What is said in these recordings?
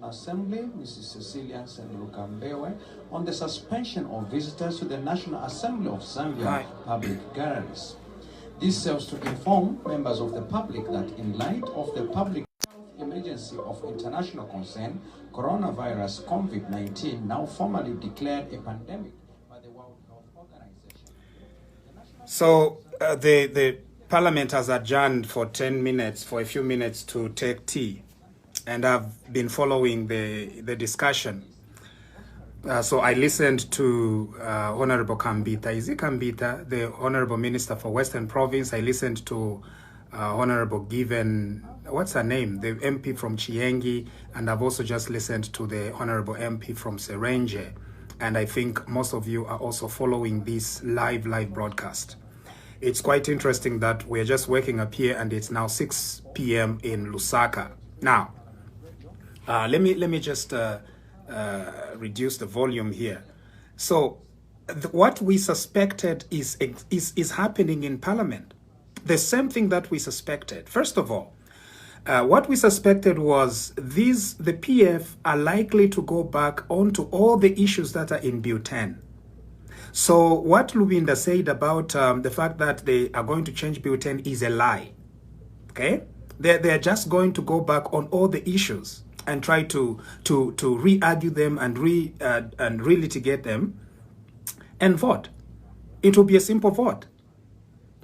Assembly, Mrs. Cecilia Senrukambewe, on the suspension of visitors to the National Assembly of Zambia public galleries. This serves to inform members of the public that in light of the public health emergency of international concern, coronavirus COVID-19, now formally declared a pandemic by the World Health Organization. So the Parliament has adjourned for 10 minutes, for a few minutes to take tea. And I've been following the discussion. So I listened to Honorable Kambita. Is it Kambita, the Honorable Minister for Western Province? I listened to Honorable Given, what's her name? The MP from Chiengi. And I've also just listened to the Honorable MP from Serenge. And I think most of you are also following this live broadcast. It's quite interesting that we're just waking up here and it's now 6 p.m. in Lusaka. Now, let me just reduce the volume here. So what we suspected is happening in Parliament. The same thing that we suspected. First of all, what we suspected was the PF are likely to go back onto all the issues that are in Bill 10. So what Lubinda said about the fact that they are going to change Bill 10 is a lie. Okay? They're just going to go back on all the issues and try to re-argue them and re-litigate them and vote. It will be a simple vote.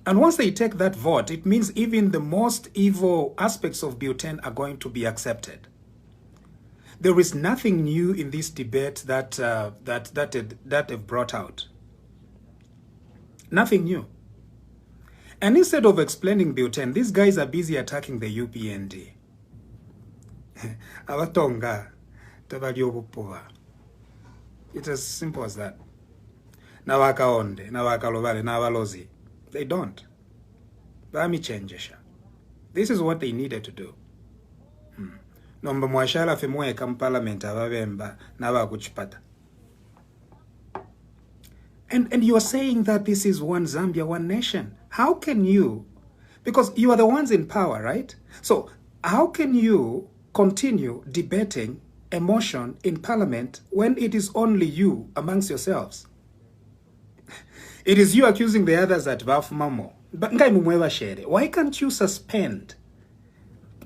And once they take that vote, it means even the most evil aspects of Bill 10 are going to be accepted. There is nothing new in this debate that they've brought out. Nothing new. And instead of explaining Bill 10, these guys are busy attacking the UPND. It's as simple as that. They don't. This is what they needed to do. And you are saying that this is one Zambia, one nation. How can you, because you are the ones in power, right? So how can you continue debating emotion in Parliament when it is only you amongst yourselves? It is you accusing the others at Baf Mamo. But why can't you suspend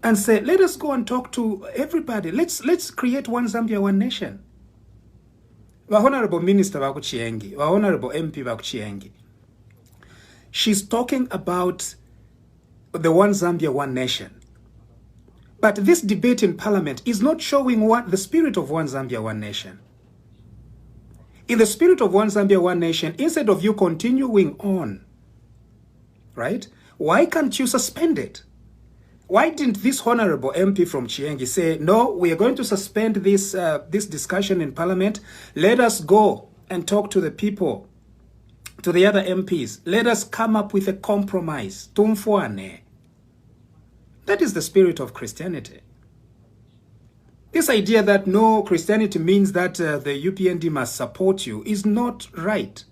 and say, let us go and talk to everybody. Let's create one Zambia, one nation. The Honorable Minister Bakuchiengi, the Honorable MP Bakuchiengi, she's talking about the one Zambia, one nation. But this debate in Parliament is not showing what the spirit of one Zambia, one nation. In the spirit of one Zambia, one nation, instead of you continuing on, right? Why can't you suspend it? Why didn't this honorable MP from Chiengi say, no, we are going to suspend this discussion in Parliament. Let us go and talk to the people, to the other MPs. Let us come up with a compromise. Tumfuane. That is the spirit of Christianity. This idea that no, Christianity means that the UPND must support you is not right.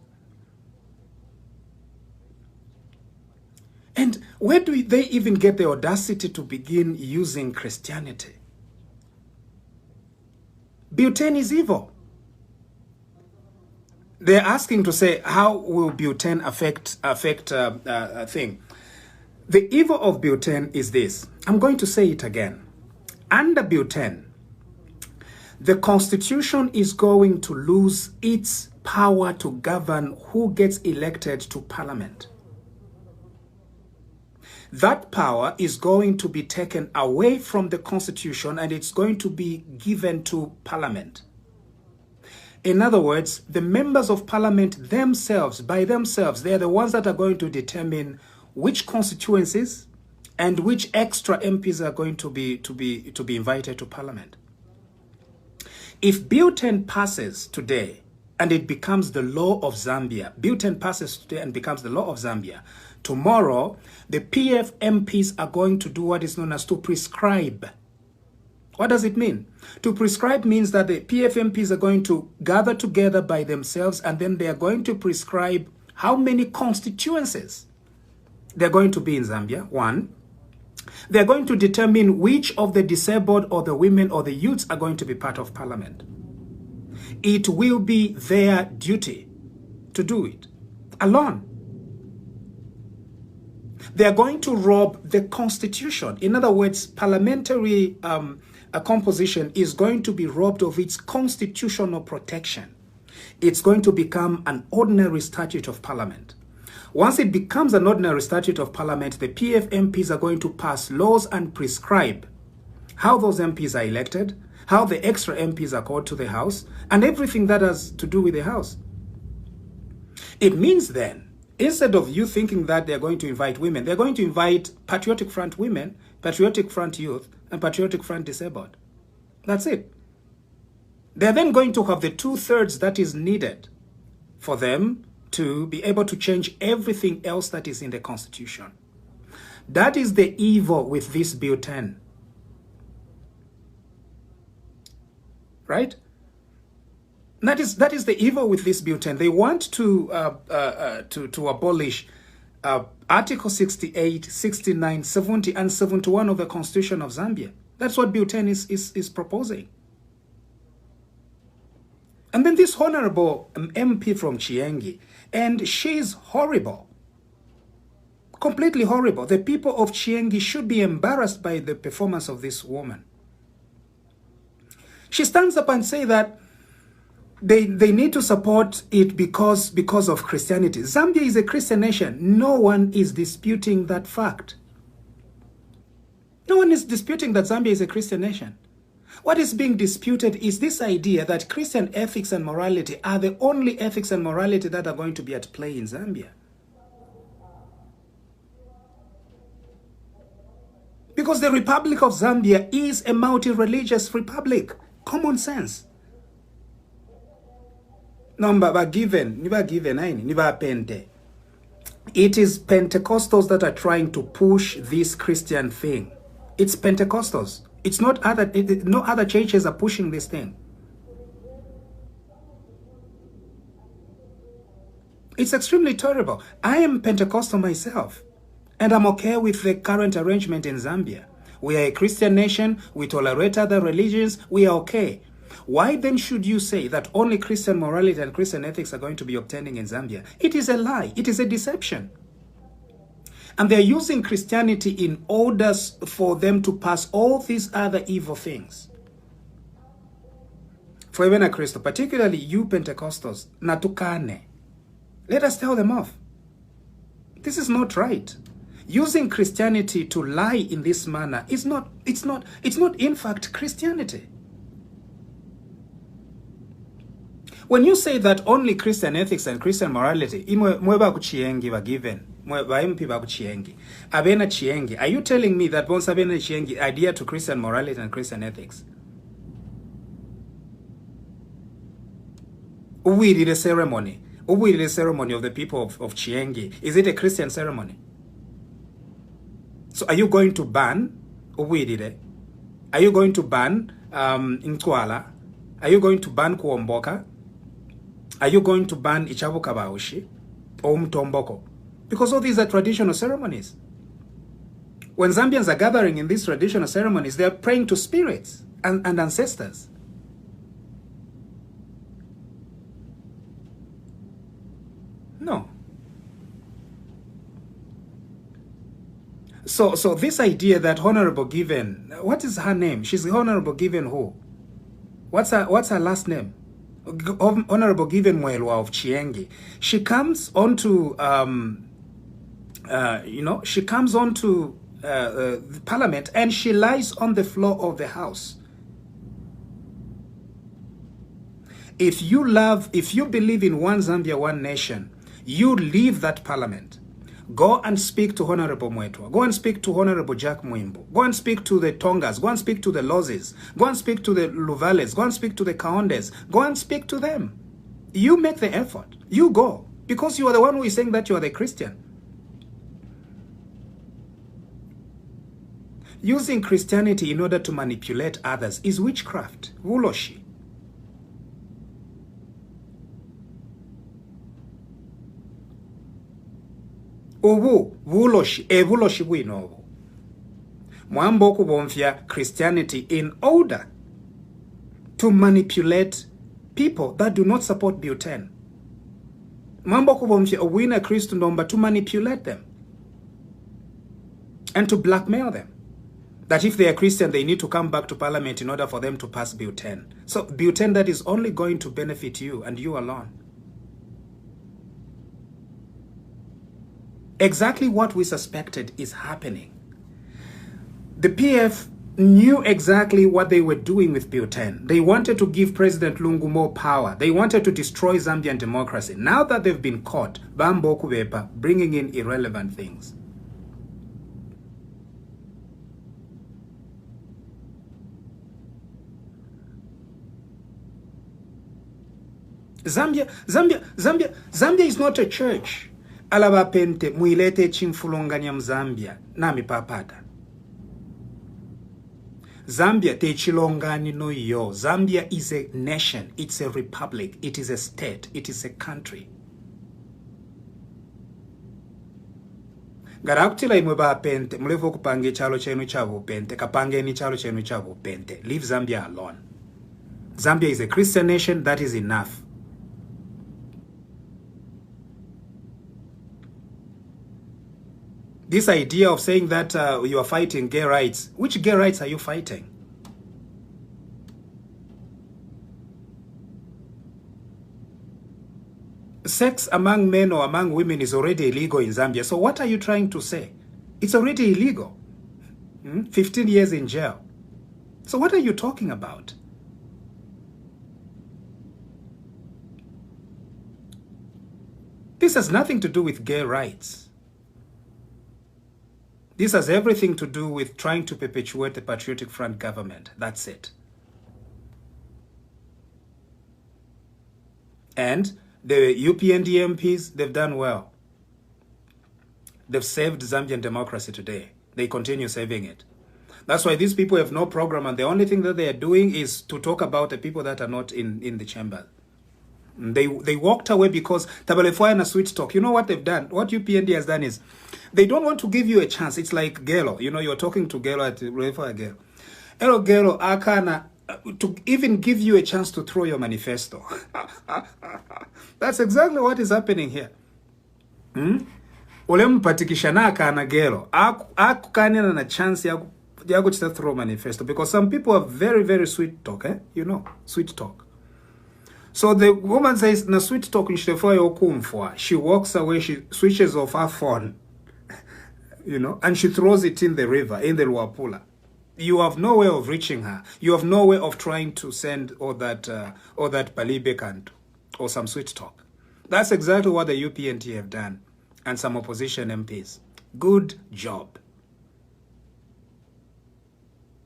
And where do they even get the audacity to begin using Christianity? Bill 10 is evil. They're asking to say, how will Bill 10 affect a thing? The evil of Bill 10 is this. I'm going to say it again. Under Bill 10, the Constitution is going to lose its power to govern who gets elected to Parliament. That power is going to be taken away from the Constitution and it's going to be given to Parliament. In other words, the members of Parliament themselves, by themselves, they are the ones that are going to determine which constituencies and which extra MPs are going to be invited to Parliament. If Bill 10 passes today and it becomes the law of Zambia, Bill 10 passes today and becomes the law of Zambia, tomorrow the PF MPs are going to do what is known as to prescribe. What does it mean? To prescribe means that the PF MPs are going to gather together by themselves and then they are going to prescribe how many constituencies they're going to be in Zambia, one. They're going to determine which of the disabled or the women or the youths are going to be part of parliament. It will be their duty to do it alone. They're going to rob the constitution. In other words, parliamentary composition is going to be robbed of its constitutional protection. It's going to become an ordinary statute of parliament. Once it becomes an ordinary statute of parliament, the PF MPs are going to pass laws and prescribe how those MPs are elected, how the extra MPs are called to the House, and everything that has to do with the House. It means then, instead of you thinking that they're going to invite women, they're going to invite Patriotic Front women, Patriotic Front youth, and Patriotic Front disabled. That's it. They're then going to have the 2/3 that is needed for them to be able to change everything else that is in the Constitution. That is the evil with this Bill 10. Right? That is the evil with this Bill 10. They want to abolish Article 68, 69, 70, and 71 of the Constitution of Zambia. That's what Bill 10 is proposing. And then this honorable MP from Chiengi, and she's horrible. Completely horrible. The people of Chiengi should be embarrassed by the performance of this woman. She stands up and says that they need to support it because of Christianity. Zambia is a Christian nation. No one is disputing that fact. No one is disputing that Zambia is a Christian nation. What is being disputed is this idea that Christian ethics and morality are the only ethics and morality that are going to be at play in Zambia. Because the Republic of Zambia is a multi-religious republic. Common sense. It is Pentecostals that are trying to push this Christian thing. It's Pentecostals. It's not no other churches are pushing this thing. It's extremely terrible. I am Pentecostal myself, and I'm okay with the current arrangement in Zambia. We are a Christian nation. We tolerate other religions. We are okay. Why then should you say that only Christian morality and Christian ethics are going to be obtaining in Zambia? It is a lie. It is a deception. And they're using Christianity in order for them to pass all these other evil things. For even a Christian, particularly you Pentecostals, natukane. Let us tell them off. This is not right. Using Christianity to lie in this manner is not, it's not in fact Christianity. When you say that only Christian ethics and Christian morality, were given, are you telling me that once abena chiengi adhere to Christian morality and Christian ethics? We did a ceremony. We did a ceremony of the people of Chiengi. Is it a Christian ceremony? So are you going to ban Uwidire? Are you going to ban Nkwala? Are you going to ban Kuomboka? Are you going to ban Ichabuka Baushi or Mtomboko? Because all these are traditional ceremonies. When Zambians are gathering in these traditional ceremonies, they are praying to spirits and ancestors. No. So this idea that Honorable Given, what is her name? She's Honorable Given who? What's her last name? Honorable Given Mwelwa of Chiengi. She comes onto she comes onto the parliament and she lies on the floor of the house. If you believe in one Zambia, one nation, you leave that parliament. Go and speak to Honorable Mwetwa. Go and speak to Honorable Jack Mwimbo. Go and speak to the Tongas. Go and speak to the Lozes. Go and speak to the Luvales. Go and speak to the Kaondes. Go and speak to them. You make the effort. You go. Because you are the one who is saying that you are the Christian. Using Christianity in order to manipulate others is witchcraft. Wuloshi. Ubu, wuloshi, wuloshi winobu. Mwambo kubomfia Christianity in order to manipulate people that do not support Buten. Mwambo kubomfia a winner Christendom to manipulate them and to blackmail them. That if they are Christian, they need to come back to parliament in order for them to pass Buten. So Buten that is only going to benefit you and you alone. Exactly what we suspected is happening. The PF knew exactly what they were doing with Buten. They wanted to give President Lungu more power. They wanted to destroy Zambian democracy. Now that they've been caught, Bambo Kubepa, bringing in irrelevant things. Zambia is not a church. Alaba pente muilete chimfulonganya mzambia nami papata. Zambia te chilongani no yo. Zambia is a nation. It's a republic. It is a state. It is a country. Garakutila imwe ba pente mulevo kupange chalo chenu chavo pente kapange ni chalo chenu chavo pente. Leave Zambia alone. Zambia is a Christian nation. That is enough. This idea of saying that you are fighting gay rights, which gay rights are you fighting? Sex among men or among women is already illegal in Zambia. So what are you trying to say? It's already illegal. 15 years in jail. So what are you talking about? This has nothing to do with gay rights. This has everything to do with trying to perpetuate the Patriotic Front government. That's it. And the UPND MPs, they've done well. They've saved Zambian democracy today. They continue saving it. That's why these people have no program, and the only thing that they are doing is to talk about the people that are not in the chamber. They walked away because Tabalefoy and a sweet talk. You know what they've done? What UPND has done is they don't want to give you a chance. It's like Gelo. You know, you're talking to Gelo at Gelo. Hello, Gelo, Akana, to even give you a chance to throw your manifesto. That's exactly what is happening here. Olempatikishana Akana Gelo. Akukanya na chance ya kuchita throw manifesto. Because some people are very, very sweet talk, eh? You know, sweet talk. So the woman says, na sweet talk she walks away, she switches off her phone, you know, and she throws it in the river, in the Luapula. You have no way of reaching her. You have no way of trying to send all that palibekant or some sweet talk. That's exactly what the UPNT have done and some opposition MPs. Good job.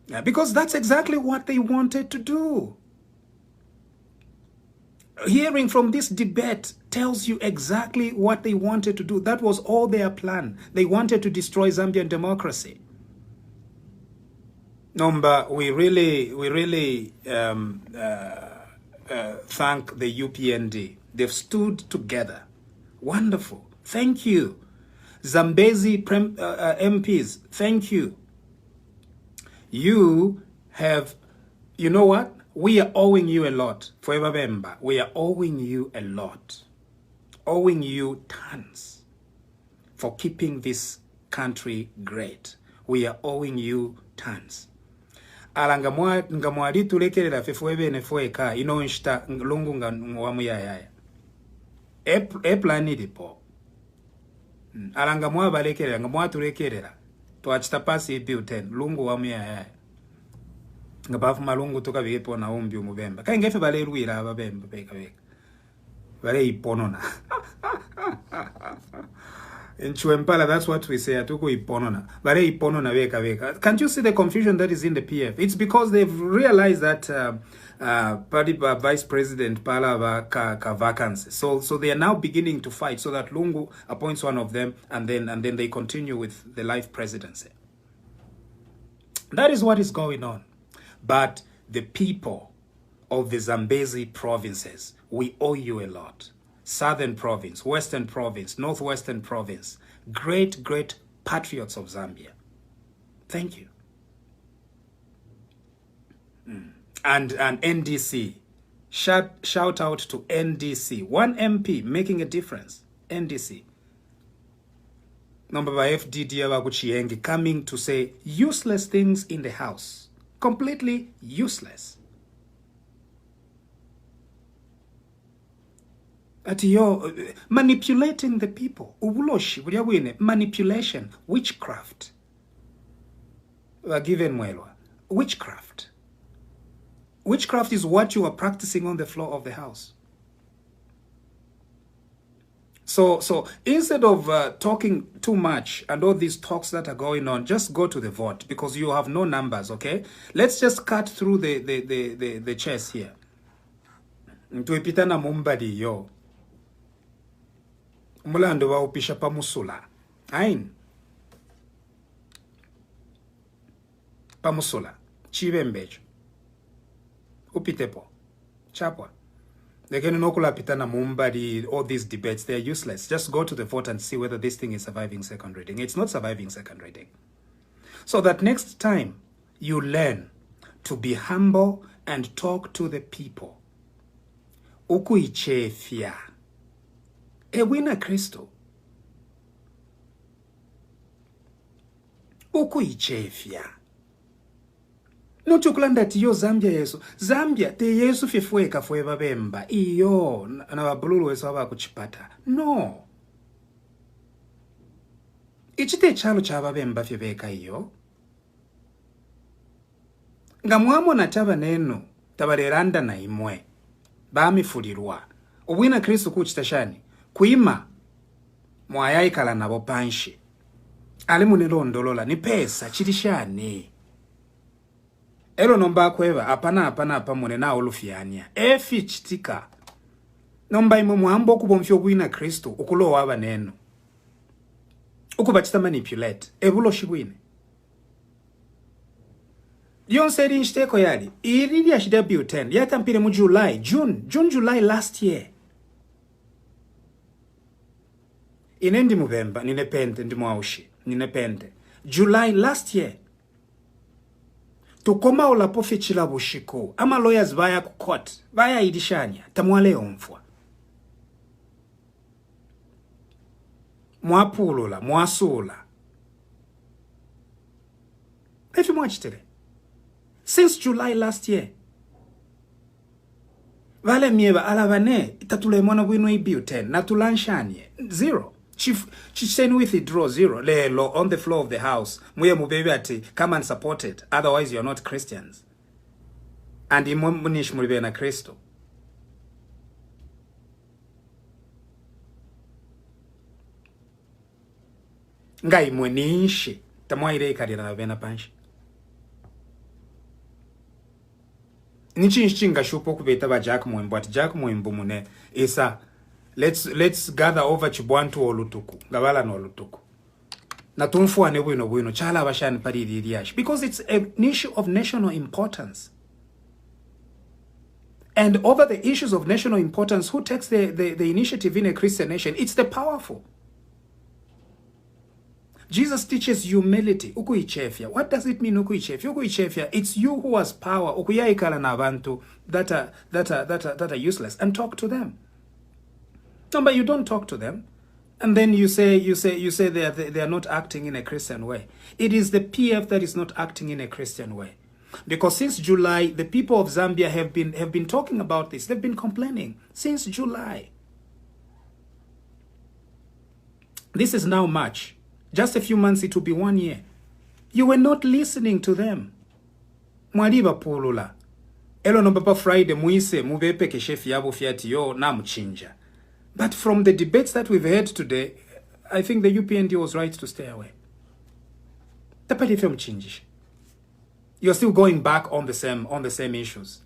Yeah, because that's exactly what they wanted to do. Hearing from this debate tells you exactly what they wanted to do. That was all their plan. They wanted to destroy Zambian democracy. Number, we really thank the UPND. They've stood together. Wonderful. Thank you. Zambezi MPs, thank you. You have, you know what? We are owing you a lot. Forever member, we are owing you a lot. Owing you tons for keeping this country great. We are owing you tons. Alanga ngamwali tulekerera fefuebe nefueka ino nshita lungu ngamu yaya. Plan idipo. Alanga mwa balekerera ngamwa tulekerera. Tuachita pasi Buten lungu wamu yaya. Ngabafu malungu toka bigepo na umbi umubemba. Kaya ngefe bale ruira ababemba beka. Bale iponona. In Chuempala, that's what we say. Atuko iponona. Bale iponona beka. Can't you see the confusion that is in the PF? It's because they've realized that party vice president Pala ka vacancy. So they are now beginning to fight so that Lungu appoints one of them and then they continue with the life presidency. That is what is going on. But the people of the Zambezi provinces, we owe you a lot. Southern province, Western province, Northwestern province, great patriots of Zambia. Thank you. And NDC. Shout out to NDC. One MP making a difference. NDC. Number by FDD coming to say useless things in the house. Completely useless. At your manipulating the people. Manipulation. Witchcraft. Witchcraft. Witchcraft is what you are practicing on the floor of the house. So instead of talking too much and all these talks that are going on, just go to the vote because you have no numbers, okay? Let's just cut through the chess here. Tuipitana mumbadi yo. Mulando wa upisha pamusula. Ain. Pamusula. Chivembejo. Upitepo. Chapwa. They can pitana mumbadi, all these debates, they're useless. Just go to the vote and see whether this thing is surviving second reading. It's not surviving second reading. So that next time you learn to be humble and talk to the people. Ukuichefia. Ewina Kristo. Ukuichefia. Nochukulanda tiyo Zambia Yesu. Zambia te Yesu fifue kafue babemba. Iyo na wabululu wesu waba kuchipata. No. Ichite chalo cha babemba fibeka iyo. Ngamuamo na chaba nenu. Tabareranda na imwe. Bami fulirua. Uwina Kristo kuchitashani. Kuima. Mwayai kala nabo panshi. Alimu nilondolola. Ni pesa. Chitishani. Elo nomba kweva, apana mune na olufiania. Efi chitika. Nomba imo muhambo kubomfyo kuina Kristo, ukulo waba neno. Ukubachita manipulate. Ebulo shibwine. Yon seri nshiteko yali. Iridi ya shidabiu 10. Yata mpire mu July last year. Inendi Movember, ninepende, ndimwaushi. Ninepende. July last year. Tukoma ulapo fichila bushiko. Ama lawyers vaya kukot. Vaya idishanya. Tamuale omfwa. Mwapulula. Mwasula. Efi mwachitere. Since July last year. Vale mieva alavane. Itatule mwana wino ibiu 10. Natulanshanye. 0. She sent withdraw 0. Lelo on the floor of the house. Muye mubebe ati come and support it. Otherwise you're not Christians. And imunish muribe na Kristo. Ngai mwenishi. Tamwa ire ikari na vena panshi. Nichinshinga shupo kubeta ba Jack Mwembo. Ati Jack Mwembo mune. Isa. Let's gather over Chibwantu olutuku. Gabala no olutuku. Na tumfu ane wino chala abashani pariri iriash. Because it's an issue of national importance. And over the issues of national importance, who takes the initiative in a Christian nation? It's the powerful. Jesus teaches humility. Ukuichefia. What does it mean ukuichefia? Ukuichefia, it's you who has power. Ukuyaikala na abantu that are useless. And talk to them. No, but you don't talk to them. And then you say they are not acting in a Christian way. It is the PF that is not acting in a Christian way. Because since July, the people of Zambia have been talking about this. They've been complaining since July. This is now March. Just a few months, it will be 1 year. You were not listening to them. Mwaliba pulula. Elo no papa Friday muise mubepe keshefi yabo fiati yo na mchinja. But from the debates that we've had today, I think the UPND was right to stay away. You're still going back on the same issues.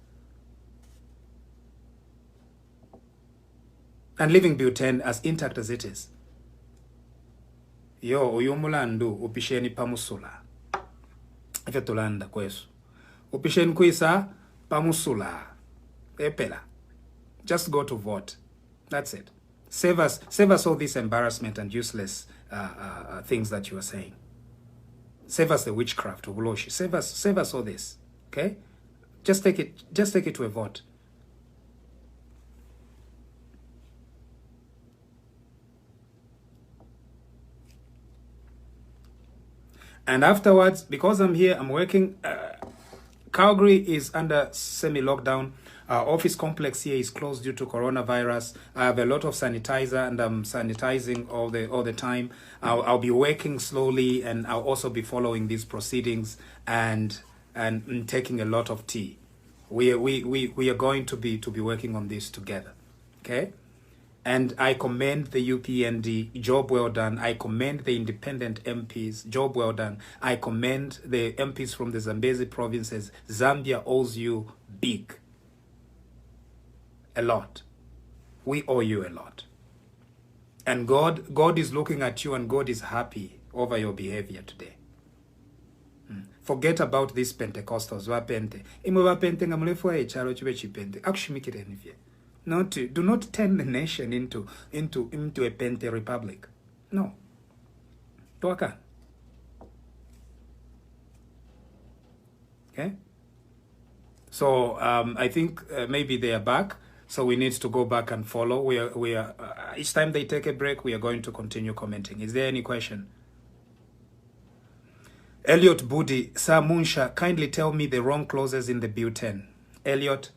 And leaving Bhutan as intact as it is. Yo, uyumulandu upisheni pamusula. Ifetulanda kwesu. Upisheni kuisa pamusula. Epela. Just go to vote. That's it. Save us all this embarrassment and useless things that you are saying. Save us the witchcraft of Uloshi. Save us all this. Okay? Just take it to a vote. And afterwards, because I'm here, I'm working. Calgary is under semi-lockdown. Our office complex here is closed due to coronavirus. I have a lot of sanitizer, and I'm sanitizing all the time. I'll be working slowly, and I'll also be following these proceedings and taking a lot of tea. We are going to be working on this together, okay? And I commend the UPND, job well done. I commend the independent MPs, job well done. I commend the MPs from the Zambezi provinces. Zambia owes you big. A lot. We owe you a lot. And God is looking at you, and God is happy over your behavior today. Forget about these Pentecostals. Wapente. Imwe wapente ngamulefu e charo chibe chipente. Akushimikire nivye. Do not turn the nation into a Pente republic. No. Toaka. Okay. So I think maybe they are back. So we need to go back and follow. We are each time they take a break, we are going to continue commenting. Is there any question? Elliot Budi, Sir Munsha, kindly tell me the wrong clauses in the Bill 10. Elliot,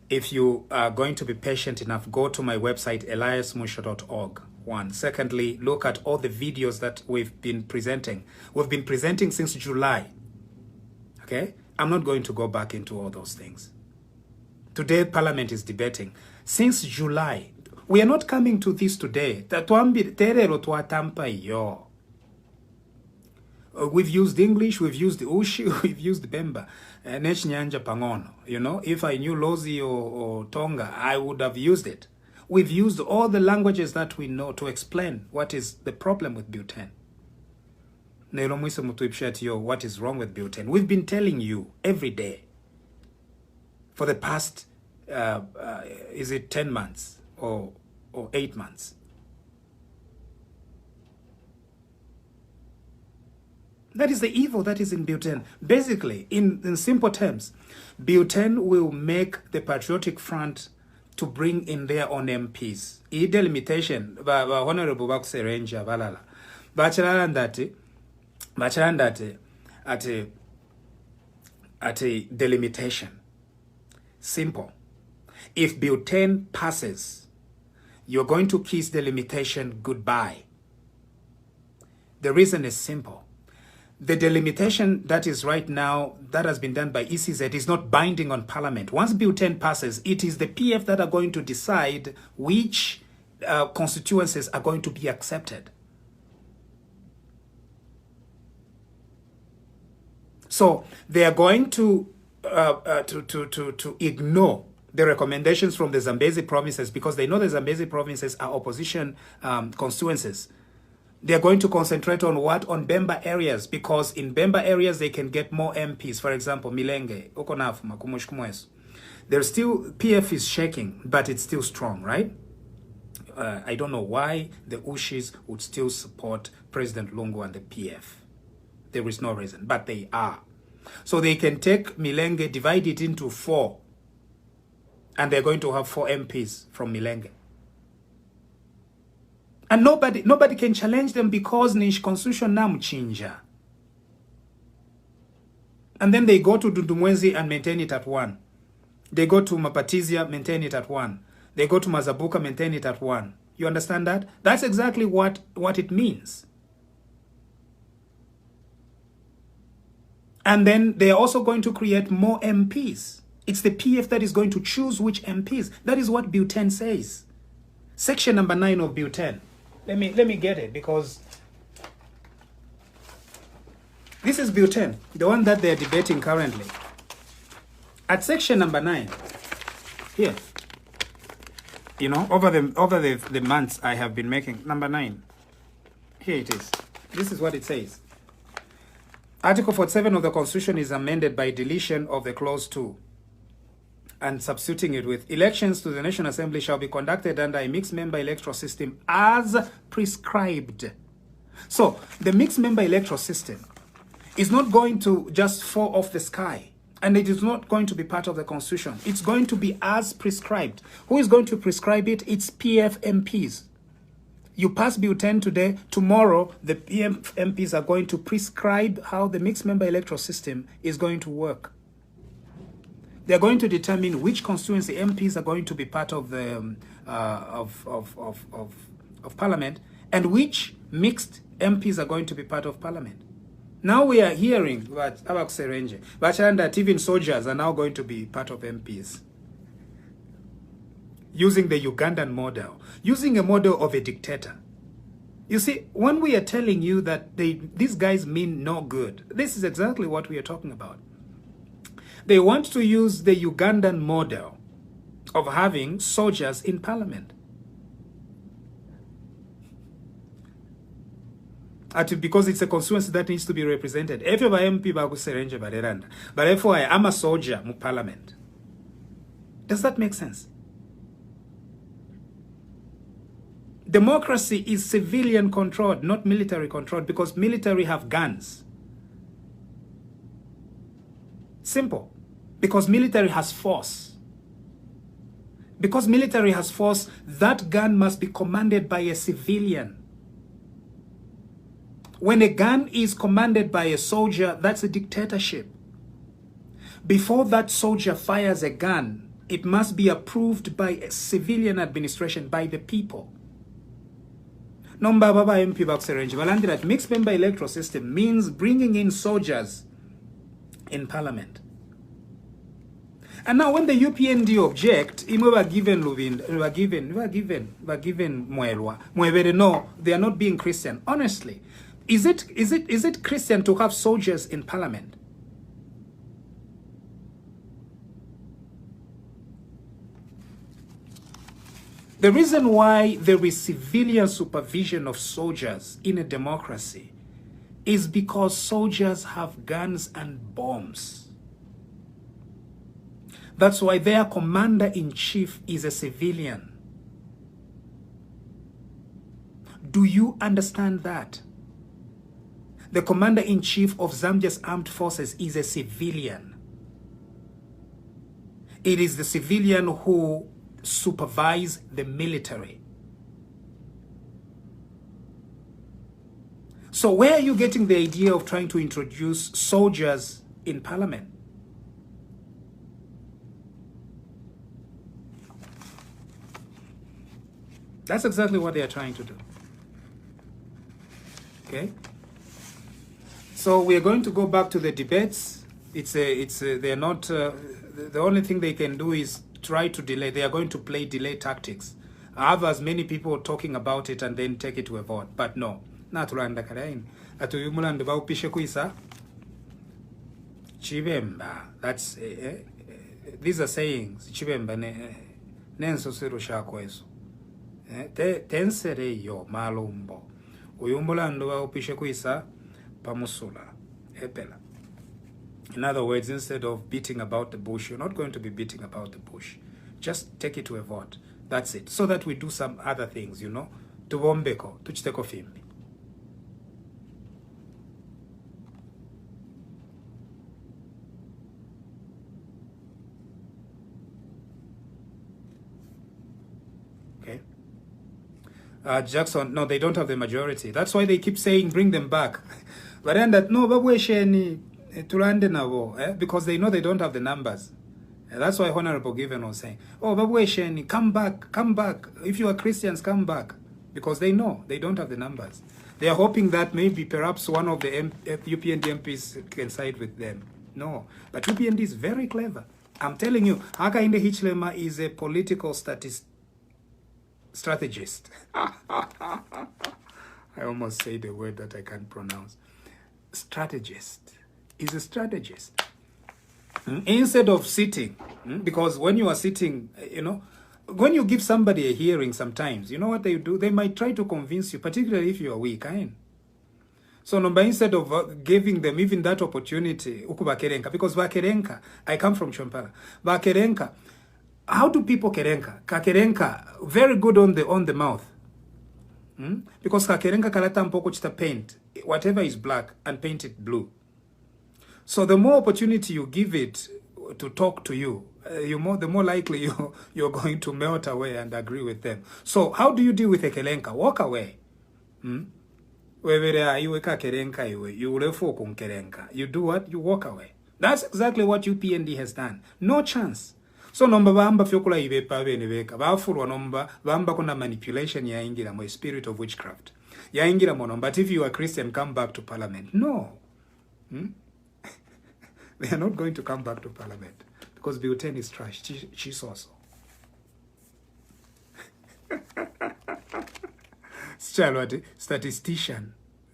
if you are going to be patient enough, go to my website, eliasmusha.org. One. Secondly, look at all the videos that we've been presenting. We've been presenting since July. Okay? I'm not going to go back into all those things. Today, Parliament is debating. Since July, we are not coming to this today. We've used English, we've used Ushi, we've used Bemba, Nyanja Pangono. You know, if I knew Lozi or Tonga, I would have used it. We've used all the languages that we know to explain what is the problem with Bill 10. What is wrong with Bill 10? We've been telling you every day for the past, is it 10 months or 8 months? That is the evil that is in Bill 10. Basically, in simple terms, Bill 10 will make the Patriotic Front to bring in their own MPs. I delimitation, Honorable Bakse Ranger, Valala. Bachelorandati at a delimitation. Simple. If Bill 10 passes, you're going to kiss delimitation goodbye. The reason is simple. The delimitation that is right now, that has been done by ECZ, is not binding on Parliament. Once Bill 10 passes, it is the PF that are going to decide which constituencies are going to be accepted. So they are going to ignore the recommendations from the Zambezi provinces because they know the Zambezi provinces are opposition constituencies. They're going to concentrate on what? On Bemba areas, because in Bemba areas they can get more MPs. For example, Milenge, Okonafu, Makumushkumwesu. There's still, PF is shaking, but it's still strong, right? I don't know why the Ushis would still support President Lungu and the PF. There is no reason, but they are. So they can take Milenge, divide it into 4, and they're going to have 4 MPs from Milenge. And nobody can challenge them because Nish Constitution nam chinja. And then they go to Dundumwezi and maintain it at 1. They go to Mapatizia, maintain it at 1. They go to Mazabuka, maintain it at 1. You understand that? That's exactly what it means. And then they're also going to create more MPs. It's the PF that is going to choose which MPs. That is what Bill 10 says. Section number 9 of Bill 10. Let me get it, because this is Bill 10, the one that they're debating currently. At section number 9, here, you know, over the months I have been making, number 9, here it is. This is what it says. Article 47 of the Constitution is amended by deletion of the clause 2 and substituting it with elections to the National Assembly shall be conducted under a mixed member electoral system as prescribed. So the mixed member electoral system is not going to just fall off the sky. And it is not going to be part of the constitution. It's going to be as prescribed. Who is going to prescribe it? It's PF MPs. You pass Bill 10 today, tomorrow the PF MPs are going to prescribe how the mixed member electoral system is going to work. They're going to determine which constituency MPs are going to be part of the of Parliament and which mixed MPs are going to be part of Parliament. Now we are hearing that even soldiers are now going to be part of MPs. Using the Ugandan model, using a model of a dictator. You see, when we are telling you that these guys mean no good, this is exactly what we are talking about. They want to use the Ugandan model of having soldiers in parliament. Because it's a constituency that needs to be represented. If you are MP, but if I am a soldier in parliament. Does that make sense? Democracy is civilian controlled, not military controlled, because military have guns. Simple. Because military has force. Because military has force, that gun must be commanded by a civilian. When a gun is commanded by a soldier, that's a dictatorship. Before that soldier fires a gun, it must be approved by a civilian administration, by the people. That mixed member electoral system means bringing in soldiers in parliament. And now when the UPND object, we were given Mwelwa. No, they are not being Christian. Honestly, is it Christian to have soldiers in parliament? The reason why there is civilian supervision of soldiers in a democracy is because soldiers have guns and bombs. That's why their commander-in-chief is a civilian. Do you understand that? The commander-in-chief of Zambia's armed forces is a civilian. It is the civilian who supervise the military. So where are you getting the idea of trying to introduce soldiers in parliament? That's exactly what they are trying to do. Okay? So we are going to go back to the debates. They're not, the only thing they can do is try to delay. They are going to play delay tactics. I have as many people talking about it and then take it to a vote. But no. That's these are sayings. Chibemba nenso siru shako eso. Tensere yo malumbo. Uyumbulando baupishe kuisa pamusula. Epela. In other words, instead of beating about the bush, you're not going to be beating about the bush. Just take it to a vote. That's it. So that we do some other things, you know. Tubombeko, tuchiteko fimbi. Okay. Jackson, no, they don't have the majority. That's why they keep saying bring them back. But then that, no, because they know they don't have the numbers. And that's why Honorable Given was saying, oh, Babuesheni, come back, come back. If you are Christians, come back. Because they know they don't have the numbers. They are hoping that maybe perhaps one of the UPND MPs can side with them. No, but UPND is very clever. I'm telling you, Hakainde Hichilema is a political strategist. I almost say the word that I can't pronounce. Strategist. Is a strategist. Instead of sitting, because when you are sitting, you know, when you give somebody a hearing sometimes, you know what they do? They might try to convince you, particularly if you are weak. So instead of giving them even that opportunity, because Vakerenka, I come from Champala. Vakerenka, how do people kerenka? Kakerenka, very good on the mouth. Because kakerenka kalata mpoko chita paint, whatever is black, and paint it blue. So the more opportunity you give it to talk to you, the more likely you're going to melt away and agree with them. So how do you deal with a kelenka? Walk away. You do what? You walk away. That's exactly what UPND has done. No chance. So nomba bamba fyokula ibepa benebeka bafurwa nomba bamba kuna manipulation ya ingira mo spirit of witchcraft. Ya ingira mo nomba, but if you are Christian, come back to parliament. No. They are not going to come back to parliament because Bill 10 is trash. She's also. Statistician.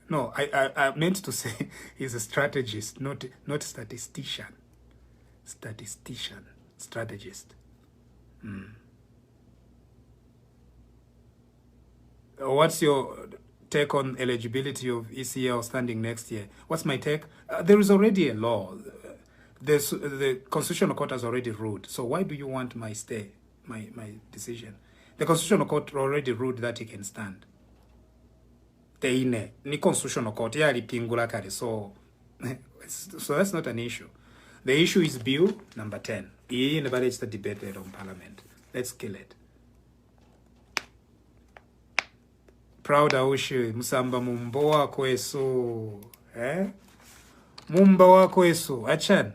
No, I meant to say he's a strategist, not statistician. Statistician, strategist. What's your take on eligibility of ECL standing next year? What's my take? There is already a law. The Constitutional Court has already ruled. So why do you want my stay, my decision? The Constitutional Court already ruled that he can stand. Ni Constitutional Court so that's not an issue. The issue is bill number 10. It's the debate on parliament. Let's kill it. Proud Aushi Musamba Mumboa Kweso. Mumbawa Kweso. Achan.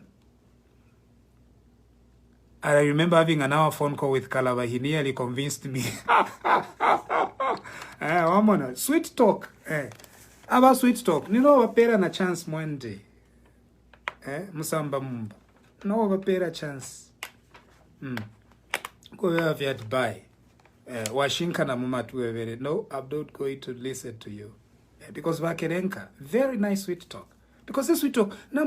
I remember having an hour phone call with Kalaba. He nearly convinced me. Sweet talk. About sweet talk. You know, wapera na chance one day. Musamba Mumba. No, wapera chance. Go have yet buy. Washinka na muma tuwevere. No, I'm not going to listen to you. Because Vakerenka, very nice sweet talk. Because this we talk, no,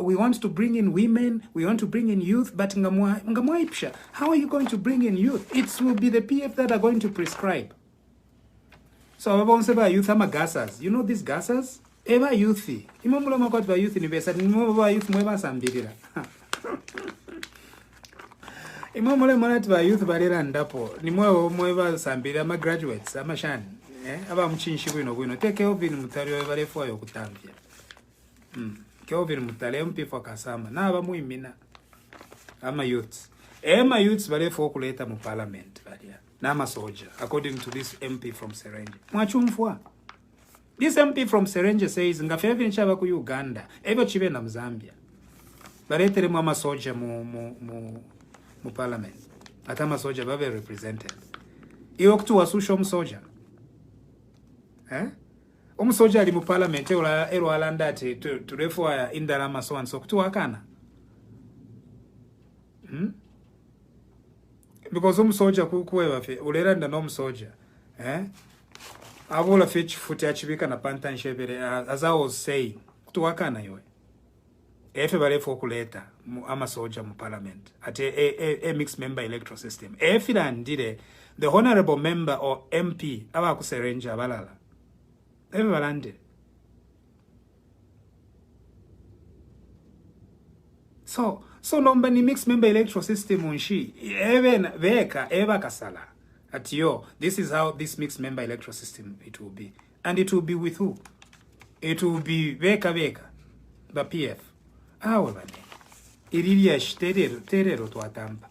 we want to bring in women, we want to bring in youth, but how are you going to bring in youth? It will be the PF that are going to prescribe. So I want to say youth, I'm a gassers. You know these gassers? Eva youthy. Imamula makot ba youth university, imamula youth mweba sambirira. Imamula manat ba youth barira ndapo, mweba sambirira, I'm a graduates, I'm a shan. Aba mchinshi bwino te Kelvin mutali webalefu yo kutambya Kelvin mutali MP for Kasamba na aba muimina ama youths balefu okuleta mu parliament balia na masoja according to this MP from Serenge mwachumfwa. This MP from Serenge says ngafevi nchaba ku Uganda ebo chibe na Zambia baletere mu masoja mu parliament ata masoja babe represented iyo kutu wasusho msoja Umusoja ali mu parliament ero alanda ati turefwa indalama so and so kutuwakana. Because umusoja kuwewa fe uleranda no umusoja abula fe chifuti achibika na pantan shebere as I was saying kutuwakana yowe efe barefwa kuleta amasoja mu parliament ati a mixed member electoral system efe landire the honorable member or MP aba kuserenja abalala Everland. So nomba ni mixed member electoral system unshi even veka eva kasala at yo. This is how this mixed member electoral system it will be, and it will be with who? It will be veka the PF. Awebane iriya terero to atampa.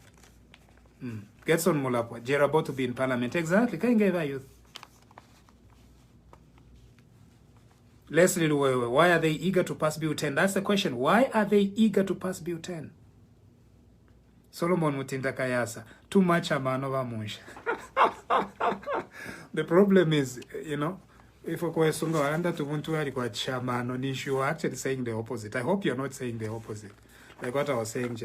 Gets on Mulapo. Jerabo to be in parliament exactly. Can give youth. Leslie Luwewe, why are they eager to pass Bill 10? That's the question. Why are they eager to pass Bill 10? Solomon Mutinda Kayasa, too much amanova munch. The problem is, you know, if you are under to chairman on issue, you're actually saying the opposite. I hope you're not saying the opposite. Like what I was saying,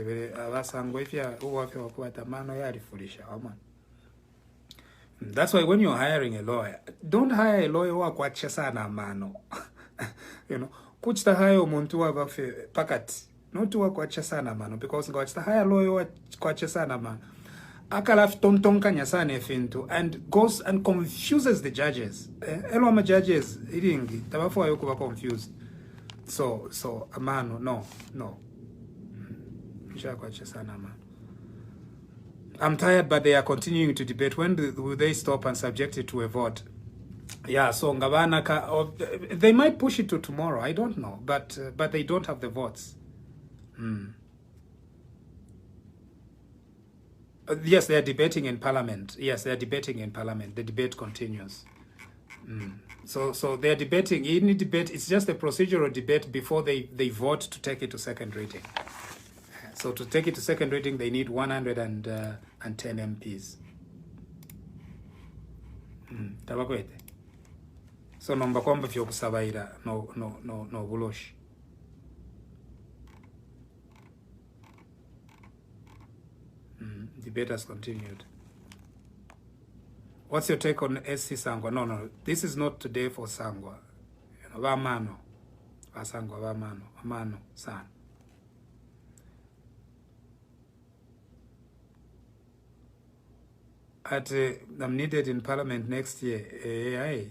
that's why when you're hiring a lawyer, don't hire a lawyer who akwacha sana mano. You know, kuchita hire umuntu wa pakati. Not to akwacha sana mano because kuchita hire a lawyer wa kwacha sana mano. Akalaf tontonka nyasane fintu and goes and confuses the judges. Eloma judges iringi tabafu ayo kuba confused. So amano no. Kwacha sana mano. I'm tired, but they are continuing to debate. When will they stop and subject it to a vote? Yeah, so Ngabana, they might push it to tomorrow. I don't know, but they don't have the votes. Yes, they are debating in Parliament. Yes, they are debating in Parliament. The debate continues. So they are debating. In debate, it's just a procedural debate before they vote to take it to second reading. So to take it to second reading, they need 110 MPs. Tabakwete. So nomba kwamba vyokusabaira no buloshi. Debate has continued. What's your take on SC Sangwa? No. This is not today for Sangwa. Vamano. Vasangwa vamano. Vamano. San. I'm needed in Parliament next year.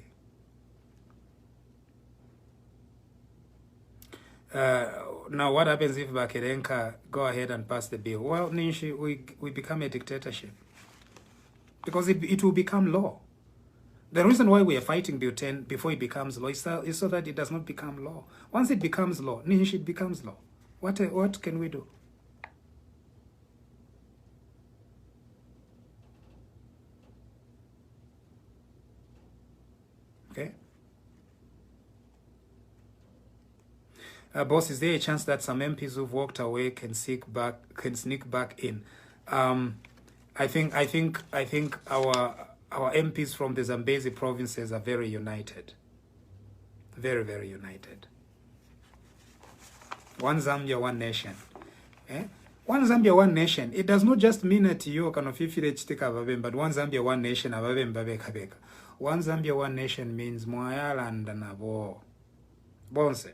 Now, what happens if Bakerenka go ahead and pass the bill? Well, Ninshi, we become a dictatorship. Because it will become law. The reason why we are fighting Bill 10 before it becomes law is so that it does not become law. Once it becomes law, Ninshi, it becomes law. What can we do? Okay. Boss, is there a chance that some MPs who've walked away can sneak back in? I think our MPs from the Zambezi provinces are very united. Very, very united. One Zambia, one nation. One Zambia, one nation. It does not just mean that you can but one Zambia, one nation. One Zambia, one nation means Moyaland and Abo. Bonse.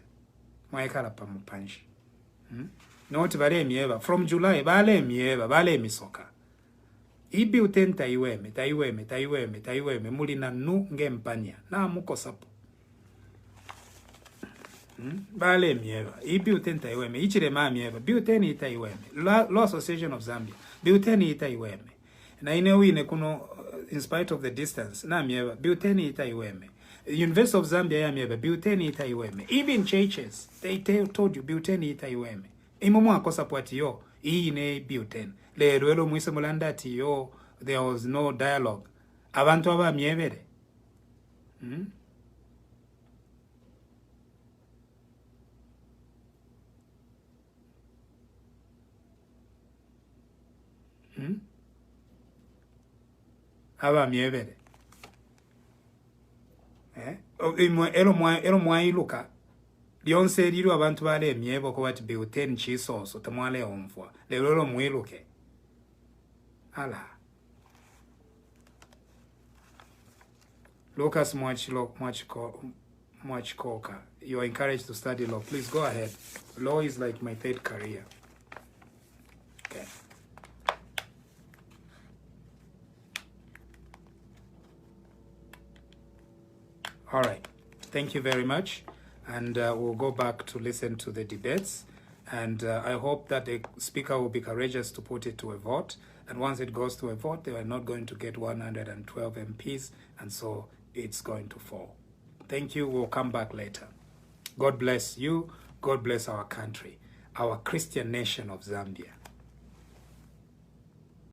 Moyakala pamupanshi. Not Bale Mieva. From July, Bale Mieva, Bale Misoka. Ibi utenta taiweme, mulina nu ngempanya. Na muko sapo. Bale mieva. Ibi utenta iweme. Ichire ma mieva. Biuteni ita iweme. Law Association of Zambia. Biuteni ita iweme. Na inewine kuno, in spite of the distance, na mieva. Biuteni ita iweme. University of Zambia ya mieva. Biuteni ita iweme. Even churches, they told you, biuteni ita iweme. Imomo akosa puati yo. Ii ne biuteni. Le ruelo mwise mulanda ati yo, there was no dialogue. Abantu aba mievere. Aba mievere. Elo mwa iluka. Lyonse liru abantu bale miebo kwa wati biuten chisoso tamwale omfwa. Lelo mwiluke. Ala. Lucas Mwachikoka, you are encouraged to study law. Please go ahead. Law is like my third career. Okay. All right. Thank you very much. And we'll go back to listen to the debates. And I hope that the speaker will be courageous to put it to a vote. And once it goes to a vote, they are not going to get 112 MPs. And so it's going to fall. Thank you. We'll come back later. God bless you. God bless our country, our Christian nation of Zambia.